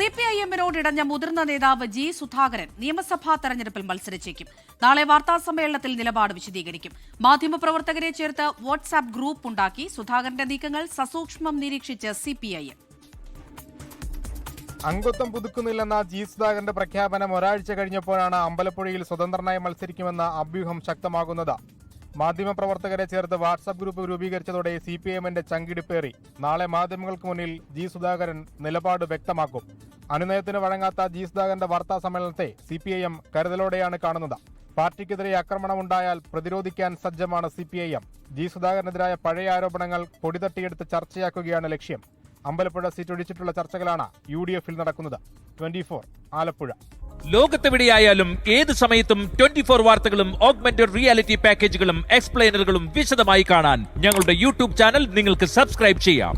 CPIM-നോട് ഇടഞ്ഞ മുതിർന്ന നേതാവ് ജി സുധാകരൻ നിയമസഭാ തെരഞ്ഞെടുപ്പിൽ മത്സരിച്ചേക്കും. നാളെ വാർത്താസമ്മേളനത്തിൽ നിലപാട് വിശദീകരിക്കും. മാധ്യമപ്രവർത്തകരെ ചേർത്ത് വാട്സ്ആപ്പ് ഗ്രൂപ്പ് ഉണ്ടാക്കി സുധാകരന്റെ നീക്കങ്ങൾ സസൂക്ഷ്മം നിരീക്ഷിച്ച് CPIM. അംഗത്വം പുതുക്കുന്നില്ലെന്ന ജി സുധാകരന്റെ പ്രഖ്യാപനം ഒരാഴ്ച കഴിഞ്ഞപ്പോഴാണ് അമ്പലപ്പുഴയിൽ സ്വതന്ത്രനായി മത്സരിക്കുമെന്ന അഭ്യൂഹം ശക്തമാകുന്നത്. മാധ്യമപ്രവർത്തകരെ ചേർത്ത് വാട്സ്ആപ്പ് ഗ്രൂപ്പ് രൂപീകരിച്ചതോടെ CPIM-ന്റെ ചങ്കിടിപ്പേറി. നാളെ മാധ്യമങ്ങൾക്ക് മുന്നിൽ ജി സുധാകരൻ നിലപാട് വ്യക്തമാക്കും. അനുനയത്തിന് വഴങ്ങാത്ത ജി സുധാകരന്റെ വാർത്താ സമ്മേളനത്തെ CPIM കരുതലോടെയാണ് കാണുന്നത്. പാർട്ടിക്കെതിരെ ആക്രമണമുണ്ടായാൽ പ്രതിരോധിക്കാൻ സജ്ജമാണ് CPIM. ജി സുധാകരനെതിരായ പഴയ ആരോപണങ്ങൾ പൊടിതട്ടിയെടുത്ത് ചർച്ചയാക്കുകയാണ് ലക്ഷ്യം. അമ്പലപ്പുഴ സീറ്റ് ഒഴിച്ചിട്ടുള്ള ചർച്ചകളാണ് UDF-ൽ നടക്കുന്നത്. 24 ആലപ്പുഴ. ലോകത്തെവിടെയായാലും ഏത് സമയത്തും 24 വാർത്തകളും ഓഗ്മെന്റഡ് റിയാലിറ്റി പാക്കേജുകളും എക്സ്പ്ലെയിനറുകളും വിശദമായി കാണാൻ ഞങ്ങളുടെ YouTube ചാനൽ നിങ്ങൾക്ക് സബ്സ്ക്രൈബ് ചെയ്യാം.